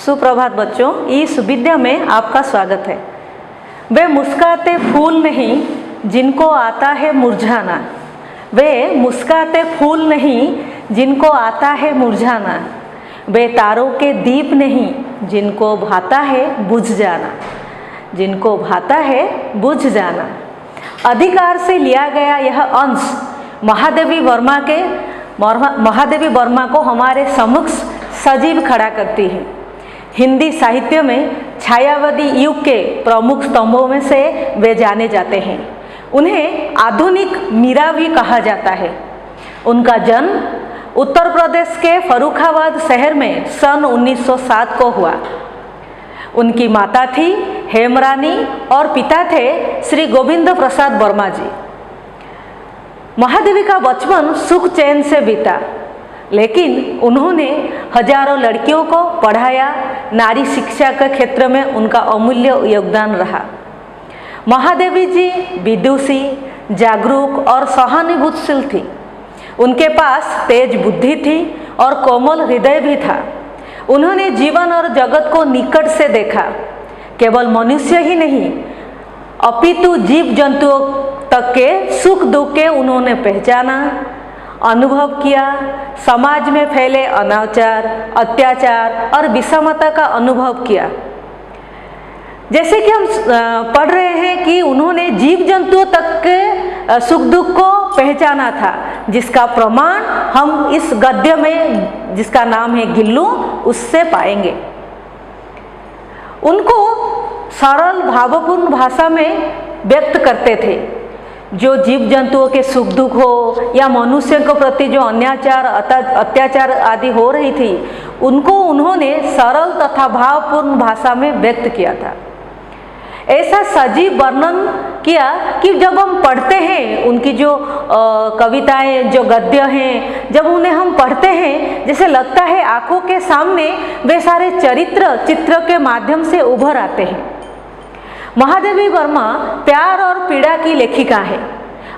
सुप्रभात बच्चों, इस विद्या में आपका स्वागत है। वे मुस्कुराते फूल नहीं जिनको आता है मुरझाना, वे मुस्कुराते फूल नहीं जिनको आता है मुरझाना, वे तारों के दीप नहीं जिनको भाता है बुझ जाना, जिनको भाता है बुझ जाना। अधिकार से लिया गया यह अंश महादेवी वर्मा को हमारे समक्ष सजीव खड़ा करती है। हिंदी साहित्य में छायावादी युग के प्रमुख स्तंभों में से वे जाने जाते हैं। उन्हें आधुनिक मीरा भी कहा जाता है। उनका जन्म उत्तर प्रदेश के फर्रुखाबाद शहर में सन 1907 को हुआ। उनकी माता थी हेमरानी और पिता थे श्री गोविंद प्रसाद वर्मा जी। महादेवी का बचपन सुख चैन से बीता, लेकिन उन्होंने हजारों लड़कियों को पढ़ाया। नारी शिक्षा के क्षेत्र में उनका अमूल्य योगदान रहा। महादेवी जी विदुषी, जागरूक और सहानुभूतिशील थी। उनके पास तेज बुद्धि थी और कोमल हृदय भी था। उन्होंने जीवन और जगत को निकट से देखा। केवल मनुष्य ही नहीं अपितु जीव जंतुओं तक के सुख दुख के उन्होंने पहचाना, अनुभव किया। समाज में फैले अनाचार, अत्याचार और विषमता का अनुभव किया। जैसे कि हम पढ़ रहे हैं कि उन्होंने जीव जंतुओं तक के सुख दुख को पहचाना था, जिसका प्रमाण हम इस गद्य में, जिसका नाम है गिल्लू, उससे पाएंगे। उनको सरल भावपूर्ण भाषा में व्यक्त करते थे। जो जीव जंतुओं के सुख दुख हो या मनुष्य के प्रति जो अत्याचार आदि हो रही थी, उनको उन्होंने सरल तथा भावपूर्ण भाषा में व्यक्त किया था। ऐसा सजीव वर्णन किया कि जब हम पढ़ते हैं उनकी जो कविताएं, जो गद्य हैं, जब उन्हें हम पढ़ते हैं, जैसे लगता है आंखों के सामने वे सारे चित्र के माध्यम से उभर आते हैं। महादेवी वर्मा प्यार और पीड़ा की लेखिका है।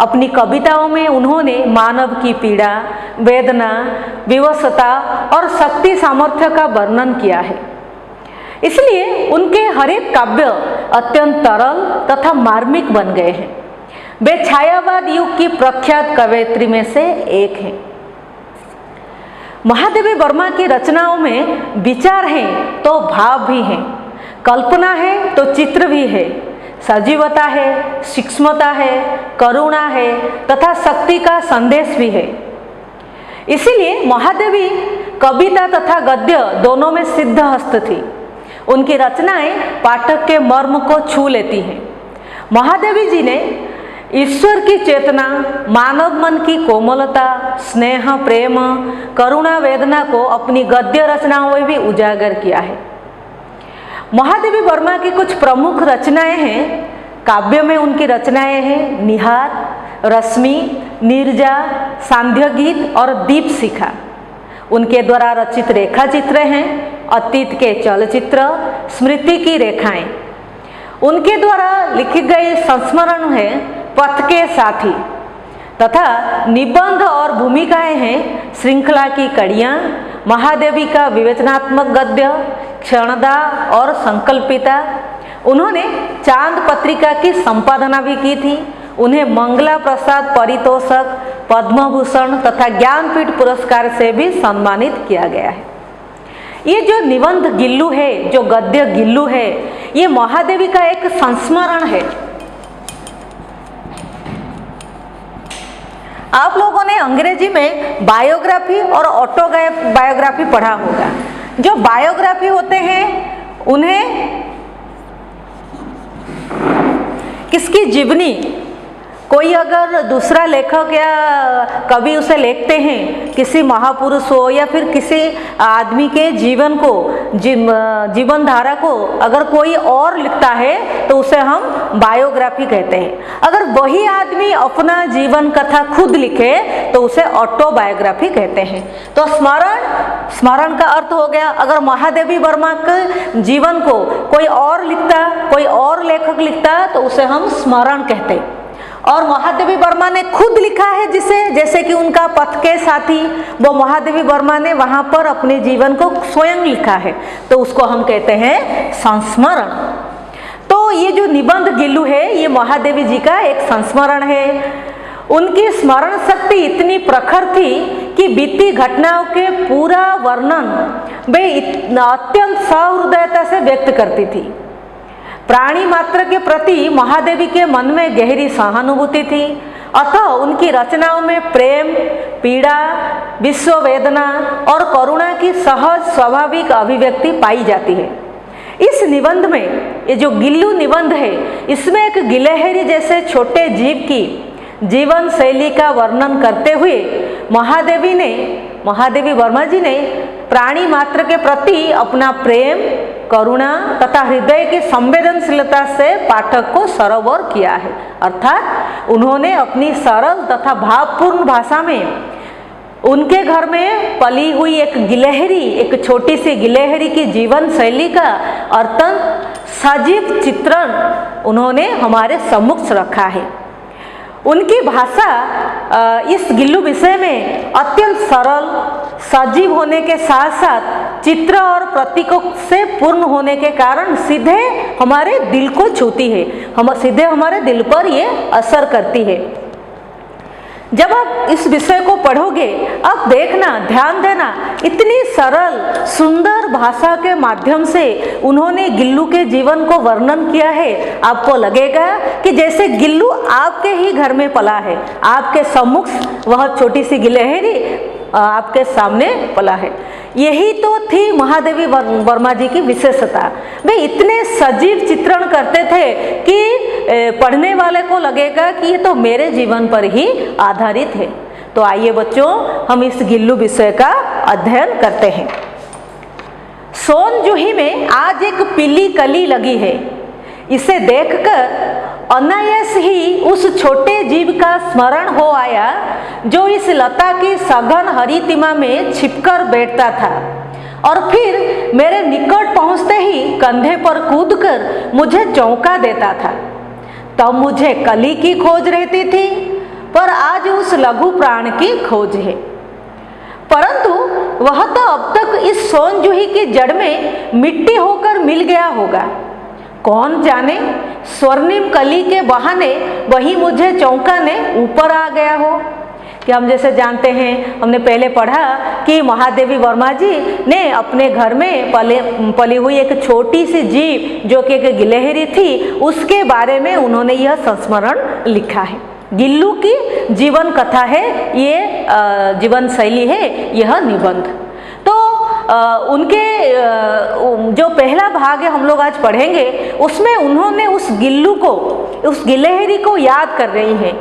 अपनी कविताओं में उन्होंने मानव की पीड़ा, वेदना, विवशता और शक्ति सामर्थ्य का वर्णन किया है। इसलिए उनके हर एक काव्य अत्यंत तरल तथा मार्मिक बन गए हैं। वे छायावाद युग की प्रख्यात कवयित्री में से एक हैं। महादेवी वर्मा की रचनाओं में विचार हैं तो भाव भी हैं, कल्पना है तो चित्र भी है, सजीवता है, सूक्ष्मता है, करुणा है तथा शक्ति का संदेश भी है। इसीलिए महादेवी कविता तथा गद्य दोनों में सिद्धहस्त थी। उनकी रचनाएं पाठक के मर्म को छू लेती हैं। महादेवी जी ने ईश्वर की चेतना, मानव मन की कोमलता, स्नेह, प्रेम, करुणा, वेदना को अपनी गद्य रचनाओं में भी उजागर किया है। महादेवी वर्मा की कुछ प्रमुख रचनाएं हैं। काव्य में उनकी रचनाएं हैं निहार, रश्मि, नीरजा, सांध्य गीत और दीपशिखा। उनके द्वारा रचित रेखा चित्र हैं अतीत के चलचित्र, स्मृति की रेखाएं। उनके द्वारा लिखी गई संस्मरण है पथ के साथी तथा निबंध और भूमिकाएं हैं श्रृंखला की कड़ियाँ, महादेवी का विवेचनात्मक गद्य, क्षणदा और संकल्पिता। उन्होंने चांद पत्रिका की संपादना भी की थी। उन्हें मंगला प्रसाद पारितोषक, पद्म भूषण तथा ज्ञानपीठ पुरस्कार से भी सम्मानित किया गया है। ये जो निबंध गिल्लू है, जो गद्य गिल्लू है, ये महादेवी का एक संस्मरण है। आप लोगों ने अंग्रेजी में बायोग्राफी और ऑटोबायोग्राफी पढ़ा होगा। जो बायोग्राफी होते हैं उन्हें किसकी जीवनी, कोई अगर दूसरा लेखक या कवि उसे लिखते हैं, किसी महापुरुष हो या फिर किसी आदमी के जीवन को, जीवन धारा को अगर कोई और लिखता है तो उसे हम बायोग्राफी कहते हैं। अगर वही आदमी अपना जीवन कथा खुद लिखे तो उसे ऑटोबायोग्राफी कहते हैं। तो स्मरण का अर्थ हो गया, अगर महादेवी वर्मा के जीवन को कोई और लिखता, कोई और लेखक लिखता तो उसे हम स्मरण कहते हैं। और महादेवी वर्मा ने खुद लिखा है जिसे, जैसे कि उनका पथ के साथी, वो महादेवी वर्मा ने वहाँ पर अपने जीवन को स्वयं लिखा है, तो उसको हम कहते हैं संस्मरण। तो ये जो निबंध गिल्लू है ये महादेवी जी का एक संस्मरण है। उनकी स्मरण शक्ति इतनी प्रखर थी कि बीती घटनाओं के पूरा वर्णन वे अत्यंत सहृदयता से व्यक्त करती थी। प्राणी मात्र के प्रति महादेवी के मन में गहरी सहानुभूति थी, अतः उनकी रचनाओं में प्रेम, पीड़ा, विश्व वेदना और करुणा की सहज स्वाभाविक अभिव्यक्ति पाई जाती है। इस निबंध में, ये जो गिल्लू निबंध है, इसमें एक गिलहरी जैसे छोटे जीव की जीवन शैली का वर्णन करते हुए महादेवी वर्मा जी ने प्राणी मात्र के प्रति अपना प्रेम, करुणा तथा हृदय की संवेदनशीलता से पाठक को सरोवर किया है। अर्थात उन्होंने अपनी सरल तथा भावपूर्ण भाषा में उनके घर में पली हुई एक गिलहरी, एक छोटी सी गिलहरी की जीवन शैली का अत्यंत सजीव चित्रण उन्होंने हमारे सम्मुख रखा है। उनकी भाषा इस गिल्लू विषय में अत्यंत सरल, सजीव होने के साथ साथ चित्र और प्रतीकों से पूर्ण होने के कारण सीधे हमारे दिल को छूती है, सीधे हमारे दिल पर ये असर करती है। जब आप इस विषय को पढ़ोगे, अब देखना, ध्यान देना, इतनी सरल सुंदर भाषा के माध्यम से उन्होंने गिल्लू के जीवन को वर्णन किया है। आपको लगेगा कि जैसे गिल्लू आपके ही घर में पला है, आपके सम्मुख वह छोटी सी गिलहरी आपके सामने पला है। यही तो थी महादेवी वर्मा जी की विशेषता। वे इतने सजीव चित्रण करते थे कि पढ़ने वाले को लगेगा कि ये तो मेरे जीवन पर ही आधारित है। तो आइए बच्चों, हम इस गिल्लू विषय का अध्ययन करते हैं। सोन जूही में आज एक पीली कली लगी है। इसे देखकर अनायास ही उस छोटे जीव का स्मरण हो आया जो इस लता की सघन हरितिमा में छिपकर बैठता था और फिर मेरे निकट पहुंचते ही कंधे पर कूदकर मुझे चौंका देता था। तब मुझे कली की खोज रहती थी, पर आज उस लघु प्राण की खोज है। परंतु वह तो अब तक इस सोन जूही की जड़ में मिट्टी होकर मिल गया होगा। कौन जाने स्वर्णिम कली के बहाने वही मुझे चौंकाने ऊपर आ गया हो। कि हम जैसे जानते हैं, हमने पहले पढ़ा कि महादेवी वर्मा जी ने अपने घर में पली हुई एक छोटी सी जीव जो कि एक गिलहरी थी, उसके बारे में उन्होंने यह संस्मरण लिखा है। गिल्लू की जीवन कथा है ये, जीवन शैली है यह निबंध। तो उनके जो पहला भाग है हम लोग आज पढ़ेंगे, उसमें उन्होंने उस गिल्लू को, उस गिलहरी को याद कर रही हैं।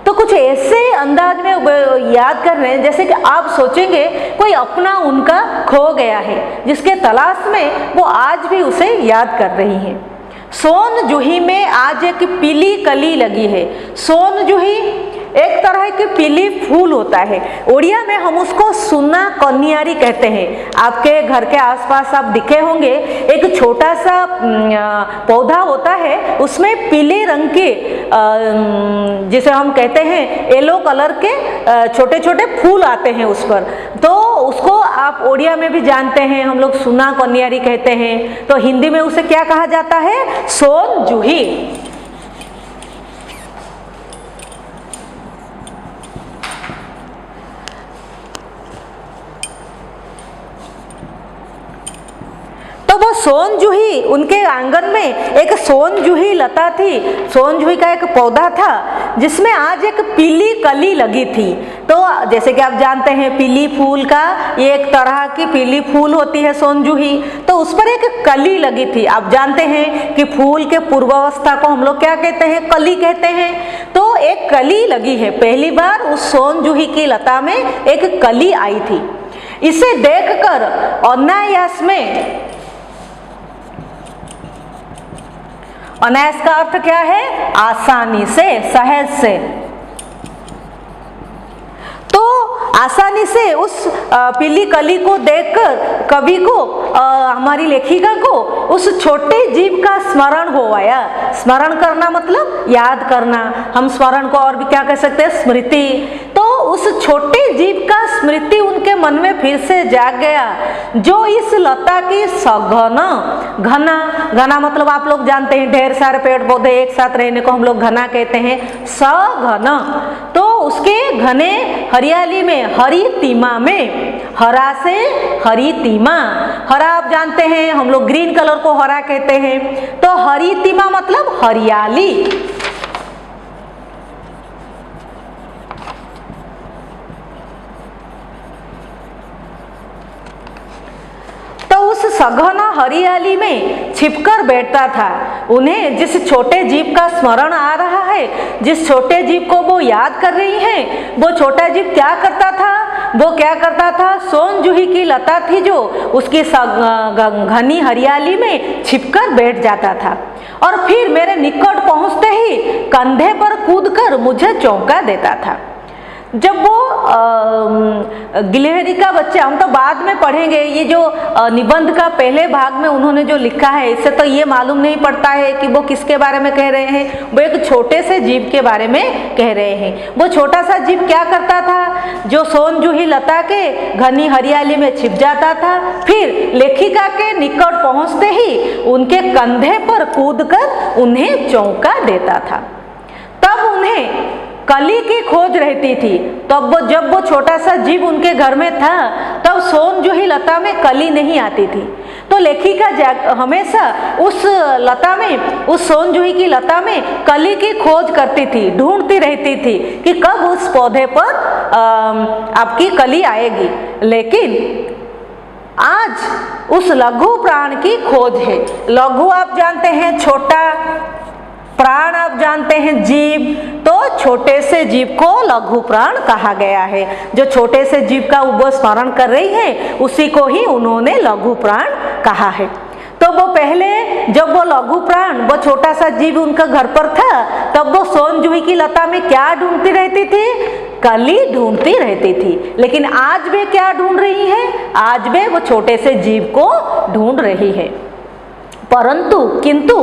तो कुछ ऐसे अंदाज में याद कर रहे हैं जैसे कि आप सोचेंगे कोई अपना उनका खो गया है, जिसके तलाश में वो आज भी उसे याद कर रही हैं। सोन जूही में आज एक पीली कली लगी है। सोन जूही एक तरह की पीली फूल होता है। उड़िया में हम उसको सुना कन्यारी कहते हैं। आपके घर के आसपास आप दिखे होंगे, एक छोटा सा पौधा होता है, उसमें पीले रंग के जिसे हम कहते हैं येलो कलर के छोटे छोटे फूल आते हैं उस पर। तो उसको आप उड़िया में भी जानते हैं, हम लोग सुना कन्यारी कहते हैं। तो हिंदी में उसे क्या कहा जाता है? सोन जूही। वो सोन जूही, उनके आंगन में एक सोन जूही लता थी, सोन जूही का एक पौधा था जिसमें आज एक पीली कली लगी थी। तो जैसे कि आप जानते हैं पीली फूल का ये एक तरह की पीली फूल होती है सोन जूही, तो उस पर एक कली लगी थी। आप जानते हैं कि फूल के पूर्वावस्था को हम लोग क्या कहते हैं? कली कहते हैं। तो एक कली लगी है, पहली बार उस सोन जूही की लता में एक कली आई थी। इसे देखकर अनायास में, अनायास का अर्थ क्या है? आसानी से, सहज से। तो आसानी से उस पीली कली को देखकर कवि को, हमारी लेखिका को उस छोटे जीव का स्मरण हो आया स्मरण करना मतलब याद करना, हम स्मरण को और भी क्या कह सकते हैं, स्मृति। तो उस छोटे जीव का स्मृति उनके मन में फिर से जाग गया, जो इस लता की सघन, घना, घना मतलब आप लोग जानते हैं ढेर सारे पेड़ पौधे एक साथ रहने को हम लोग घना कहते हैं, सघन। तो उसके घने हरियाली में, हरी तीमा में, हरा से हरी तीमा, हरा आप जानते हैं हम लोग ग्रीन कलर को हरा कहते हैं, तो हरी तीमा मतलब हरियाली। उस सघन हरियाली में छिपकर बैठता था। उन्हें जिस छोटे जीव का स्मरण आ रहा है, जिस छोटे जीव को वो याद कर रही है, वो छोटा जीव क्या करता था, वो क्या करता था, सोन जूही की लता थी जो, उसकी घनी हरियाली में छिपकर बैठ जाता था और फिर मेरे निकट पहुंचते ही कंधे पर कूदकर मुझे चौंका देता था। जब वो गिलहरी का बच्चा, हम तो बाद में पढ़ेंगे, ये जो निबंध का पहले भाग में उन्होंने जो लिखा है, इससे तो ये मालूम नहीं पड़ता है कि वो किसके बारे में कह रहे हैं, वो एक छोटे से जीव के बारे में कह रहे हैं। वो छोटा सा जीव क्या करता था, जो सोन जूही लता के घनी हरियाली में छिप जाता था, फिर लेखिका के निकट पहुंचते ही उनके कंधे पर कूदकर उन्हें चौंका देता था। तब उन्हें कली की खोज रहती थी। तब वो, जब वो छोटा सा जीव उनके घर में था, तब सोन जूही लता में कली नहीं आती थी, तो लेखिका हमेशा उस लता में, उस सोन जूही की लता में कली की खोज करती थी, ढूंढती रहती थी कि कब उस पौधे पर आपकी कली आएगी। लेकिन आज उस लघु प्राण की खोज है। लघु आप जानते हैं छोटा, प्राण आप जानते हैं जीव, तो छोटे से जीव को लघु प्राण कहा गया है। जो छोटे से जीव का वो स्मरण कर रही है, उसी को ही उन्होंने लघु प्राण कहा है। तो वो पहले जब वो लघु प्राण, वो छोटा सा जीव उनका घर पर था, तब वो सोन जूही की लता में क्या ढूंढती रहती थी, कली ढूंढती रहती थी। लेकिन आज वे क्या ढूंढ रही है, आज वे वो छोटे से जीव को ढूंढ रही है। परंतु किंतु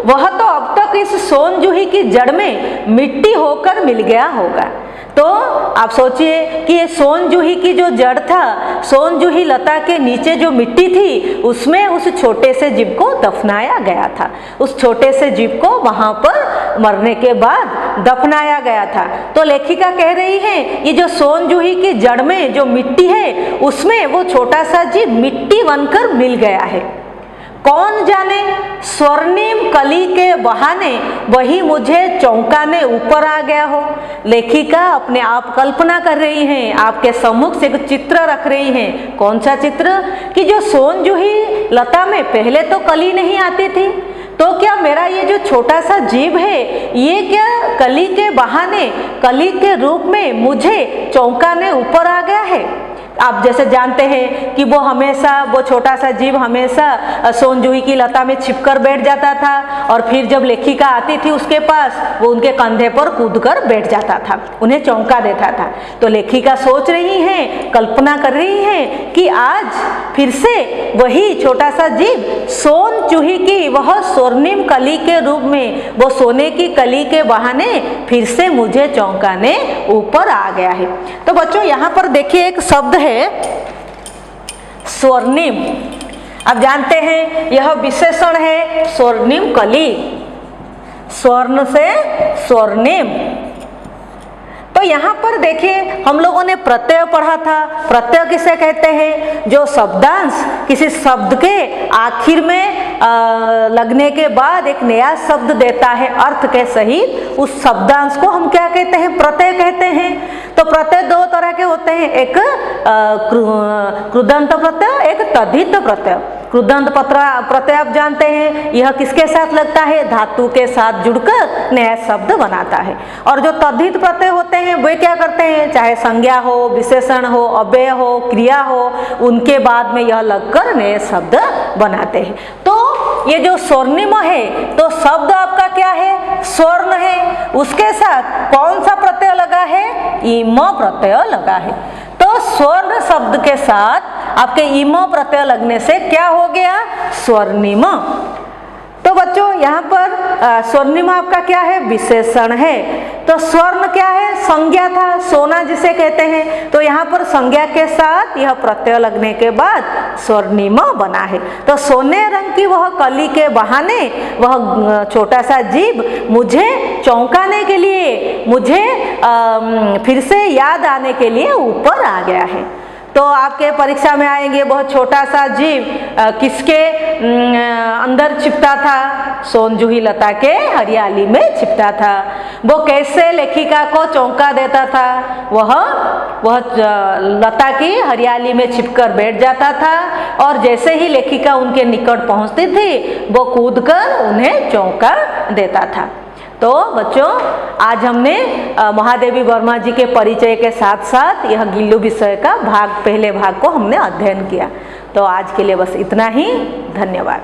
वह तो अब तक इस सोन जूही की जड़ में मिट्टी होकर मिल गया होगा। तो आप सोचिए कि ये सोन जूही की जो जड़ था, सोन जूही लता के नीचे जो मिट्टी थी, उसमें उस छोटे से जीव को दफनाया गया था। उस छोटे से जीव को वहां पर मरने के बाद दफनाया गया था। तो लेखिका कह रही है, ये जो सोन जूही की जड़ में जो मिट्टी है, उसमें वो छोटा सा जीव मिट्टी बनकर मिल गया है। कौन जाने स्वर्णिम कली के बहाने वही मुझे चौंकाने ऊपर आ गया हो। लेखिका अपने आप कल्पना कर रही हैं, आपके सम्मुख से एक चित्र रख रही हैं। कौन सा चित्र, कि जो सोन जूही लता में पहले तो कली नहीं आती थी, तो क्या मेरा ये जो छोटा सा जीव है, ये क्या कली के बहाने, कली के रूप में मुझे चौंकाने ऊपर आ गया है। आप जैसे जानते हैं कि वो हमेशा, वो छोटा सा जीव हमेशा सोन जूही की लता में छिपकर बैठ जाता था और फिर जब लेखिका आती थी उसके पास, वो उनके कंधे पर कूदकर बैठ जाता था, उन्हें चौंका देता था। तो लेखिका सोच रही हैं, कल्पना कर रही हैं कि आज फिर से वही छोटा सा जीव सोन जूही की वह स्वर्णिम कली के रूप में, वो सोने की कली के बहाने फिर से मुझे चौंकाने ऊपर आ गया है। तो बच्चों यहाँ पर देखिए एक शब्द है स्वर्णिम। आप जानते हैं यह विशेषण है स्वर्णिम कली, स्वर्ण से स्वर्णिम। तो यहाँ पर देखिए हम लोगों ने प्रत्यय पढ़ा था। प्रत्यय किसे कहते हैं, जो शब्दांश किसी शब्द के आखिर में लगने के बाद एक नया शब्द देता है अर्थ के सहित, उस शब्दांश को हम क्या कहते हैं, प्रत्यय कहते हैं। तो प्रत्यय दो तरह के होते हैं, एक कृदंत प्रत्यय, एक तद्धित प्रत्यय। कृदंत प्रत्यय आप जानते हैं यह किसके साथ लगता है, धातु के साथ जुड़कर नया शब्द बनाता है। और जो तद्धित प्रत्यय होते हैं वे क्या करते हैं, चाहे संज्ञा हो, विशेषण हो, अव्यय हो, क्रिया हो, उनके बाद में यह लगकर नए शब्द बनाते हैं। तो ये जो स्वर्णिम है, तो शब्द आपका क्या है, स्वर्ण है, उसके साथ कौन सा प्रत्यय लगा है, इम प्रत्यय लगा है। तो स्वर्ण शब्द के साथ आपके इम प्रत्यय लगने से क्या हो गया, स्वर्णिम। तो बच्चों यहाँ पर स्वर्णिम आपका क्या है, विशेषण है। तो स्वर्ण क्या है, संज्ञा था, सोना जिसे कहते हैं। तो यहाँ पर संज्ञा के साथ यह प्रत्यय लगने के बाद स्वर्णिम बना है। तो सोने रंग की वह कली के बहाने वह छोटा सा जीव मुझे चौंकाने के लिए, मुझे फिर से याद आने के लिए ऊपर आ गया है। तो आपके परीक्षा में आएंगे बहुत छोटा सा जीव किसके अंदर छिपता था, सोनजूही लता के हरियाली में छिपता था। वो कैसे लेखिका को चौंका देता था, वह लता की हरियाली में छिपकर बैठ जाता था और जैसे ही लेखिका उनके निकट पहुंचती थी वो कूदकर उन्हें चौंका देता था। तो बच्चों आज हमने महादेवी वर्मा जी के परिचय के साथ साथ यह गिल्लू विषय का पहले भाग को हमने अध्ययन किया। तो आज के लिए बस इतना ही, धन्यवाद।